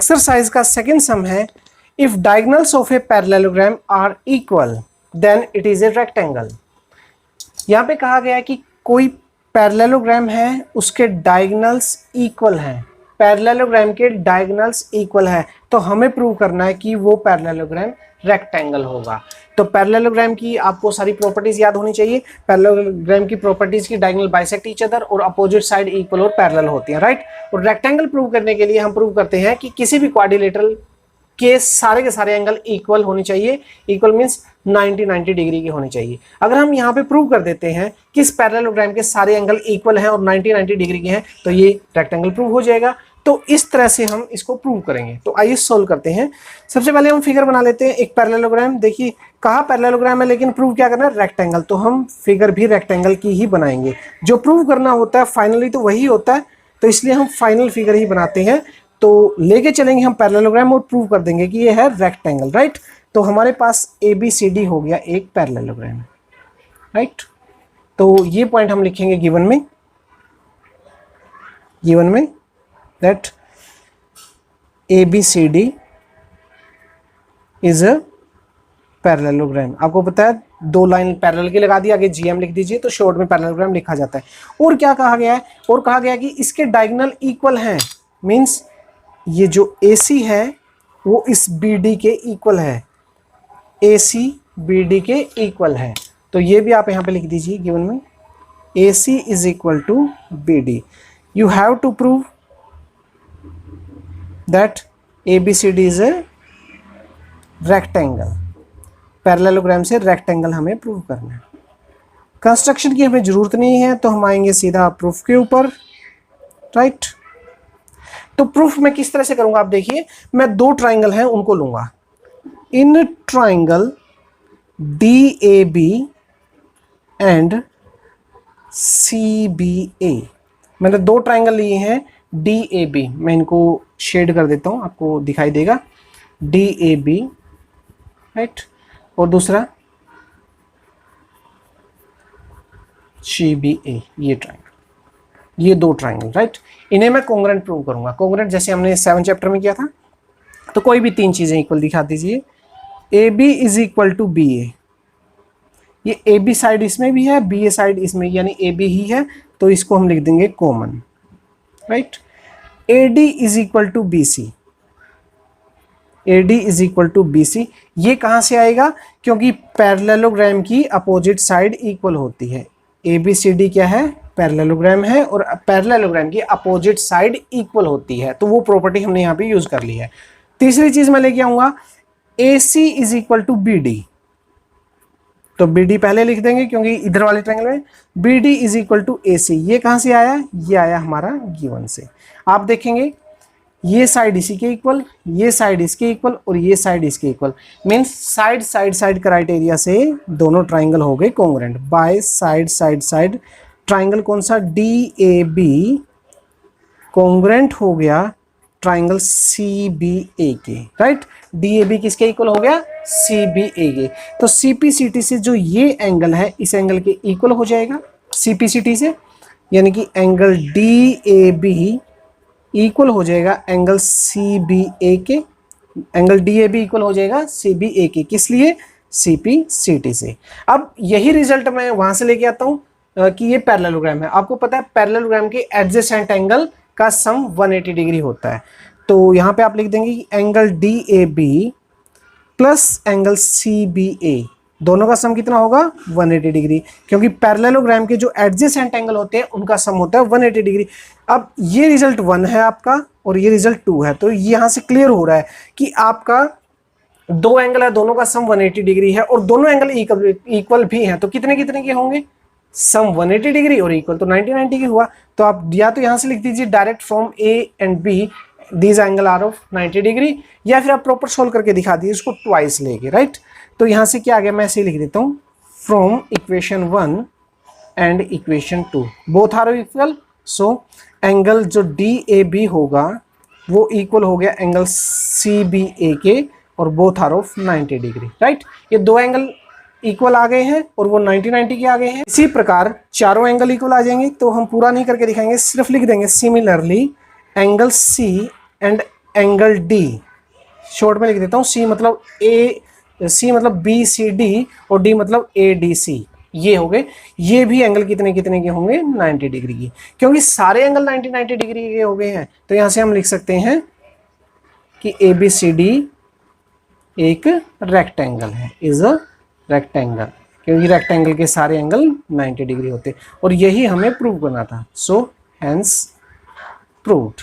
Exercise का second sum है, if diagonals of a parallelogram are equal then it is a rectangle. यहाँ पे कहा गया है कि कोई पैरेललोग्राम है, उसके डायगोनल्स इक्वल हैं, पैरेललोग्राम के डायगोनल्स इक्वल है, तो हमें प्रूव करना है कि वो पैरेललोग्राम रेक्टेंगल होगा। तो पैरेललोग्राम की आपको सारी प्रॉपर्टीज याद होनी चाहिए। पैरेललोग्राम की प्रॉपर्टीज की डायगोनल बाइसेक्ट ईच अदर और अपोजिट साइड इक्वल और पैरेलल होती हैं, राइट। और रेक्टेंगल प्रूव करने के लिए हम प्रूव करते हैं कि किसी भी क्वाड्रिलेटरल के सारे एंगल इक्वल होने चाहिए। इक्वल मींस 90 डिग्री की होनी चाहिए। अगर हम यहाँ पे प्रूव कर देते हैं कि इस पैरेललोग्राम के सारे एंगल इक्वल हैं और 90 डिग्री के हैं, तो ये रेक्टेंगल प्रूव हो जाएगा। तो इस तरह से हम इसको प्रूव करेंगे। तो आइए सोल्व करते हैं। सबसे पहले हम फिगर बना लेते हैं एक पैरेललोग्राम। देखिए कहा पैरेललोग्राम है, लेकिन प्रूव क्या करना है, रेक्टेंगल। तो हम फिगर भी रेक्टेंगल की ही बनाएंगे। जो प्रूव करना होता है फाइनली तो वही होता है, तो इसलिए हम फाइनल फिगर ही बनाते हैं। तो लेके चलेंगे हम पैरेललोग्राम और प्रूव कर देंगे कि ये है रेक्टेंगल, राइट। तो हमारे पास ABCD हो गया एक पैरेललोग्राम, राइट। तो ये पॉइंट हम लिखेंगे गिवन में that ABCD is a parallelogram. आपको पता है 2 लाइन पैरेलल की लगा दी, आगे GM लिख दीजिए तो शॉर्ट में पैरेललोग्राम लिखा जाता है। और क्या कहा गया है, और कहा गया है कि इसके डायगोनल इक्वल हैं, मींस ये जो AC है वो इस BD के इक्वल है, AC BD के इक्वल है। तो ये भी आप यहाँ पे लिख दीजिए गिवन में, AC is equal to BD। You have to prove that ABCD is a rectangle। Parallelogram से रेक्टेंगल हमें प्रूव करना है। कंस्ट्रक्शन की हमें जरूरत नहीं है, तो हम आएंगे सीधा प्रूफ के ऊपर, राइट। तो प्रूफ मैं किस तरह से करूंगा, आप देखिए। मैं 2 ट्राइंगल हैं उनको लूंगा। In triangle DAB and CBA, मैंने 2 ट्राइंगल लिए हैं DAB। मैं इनको शेड कर देता हूं, आपको दिखाई देगा। DAB, राइट, और दूसरा CBA। ये ट्राइंगल, ये 2 ट्राइंगल, राइट। इन्हें मैं कॉन्ग्रुएंट प्रूव करूंगा। कॉन्ग्रुएंट जैसे हमने 7 चैप्टर में किया था। तो कोई भी 3 चीजें इक्वल दिखा दीजिए। AB is equal to BA। ये AB साइड इसमें भी है, BA साइड इसमें, यानी AB ही है, तो इसको हम लिख देंगे common, right. AD is equal to BC। AD is equal to BC। ये कहां से आएगा, क्योंकि पैरेललोग्राम की अपोजिट साइड इक्वल होती है। ABCD क्या है, पैरेललोग्राम है, और पैरेललोग्राम की अपोजिट साइड इक्वल होती है। तो वो प्रॉपर्टी हमने यहाँ पे यूज कर ली है। तीसरी चीज मैं लेके आऊंगा, AC is equal to BD। तो BD पहले लिख देंगे क्योंकि इधर वाले ट्रायंगल में BD is equal to AC। ये कहां से आया, ये आया हमारा गिवन से। आप देखेंगे ये साइड इसी के इक्वल, ये साइड इसके इक्वल, और ये साइड इसके इक्वल, मींस साइड क्राइटेरिया से दोनों ट्राइंगल हो गए कॉन्ग्रुएंट। बाय साइड ट्राइंगल कौन सा, DAB कॉन्ग्रुएंट हो गया ट्राइंगल CBA के, राइट। DAB किसके इक्वल हो गया, CBA के। तो CPCT से जो ये एंगल है इस एंगल के इक्वल हो जाएगा CPCT से, यानी कि एंगल DAB इक्वल हो जाएगा एंगल CBA के। एंगल DAB इक्वल हो जाएगा CBA के, किस लिए, CPCT से। अब यही रिजल्ट मैं वहां से लेके आता हूं कि ये पैरेललोग्राम है। आपको पता है पैरेललोग्राम के एडजेसेंट एंगल का सम 180 डिग्री होता है। तो यहाँ पे आप लिख देंगे कि angle DAB plus angle CBA, दोनों का सम कितना होगा, 180 डिग्री, क्योंकि पैरेललोग्राम के जो एडजेसेंट एंगल होते हैं उनका सम होता है 180 डिग्री। अब ये रिजल्ट 1 है आपका और ये रिजल्ट 2 है, तो यहाँ से क्लियर हो रहा है कि आपका 2 एंगल है, दोनों का सम 180 डिग्री है, और दोनों एंगल इक्वल भी हैं। तो कितने कितने के होंगे, सम 180 डिग्री और इक्वल तो 90 की हुआ। तो आप या तो यहाँ से लिख दीजिए direct from A and B these angle are of 90 degree, या फिर आप प्रॉपर सोल्व करके दिखा दीजिए इसको ट्वाइस लेके, राइट। तो यहाँ से क्या आ गया, मैं ऐसे लिख देता हूँ, from equation 1 and equation 2 both are equal, so angle जो DAB होगा वो इक्वल हो गया एंगल CBA के, और both are of 90 degree, right. ये 2 एंगल इक्वल आ गए हैं और वो 90 के आ गए हैं। इसी प्रकार चारों एंगल इक्वल आ जाएंगे, तो हम पूरा नहीं करके दिखाएंगे, सिर्फ लिख देंगे similarly angle C and angle D, short में लिख देता हूँ, सी मतलब ए, सी मतलब बी सी डी और डी मतलब ए डी सी, ये हो गए। ये भी एंगल कितने कितने के होंगे, 90 डिग्री की, क्योंकि सारे एंगल 90 डिग्री के हो गए हैं। तो यहां से हम लिख सकते हैं कि ए बी सी डी एक रेक्टेंगल है, इज अ रेक्टेंगल, क्योंकि रेक्टेंगल के सारे एंगल 90 डिग्री होते, और यही हमें प्रूव करना था। So hence proved.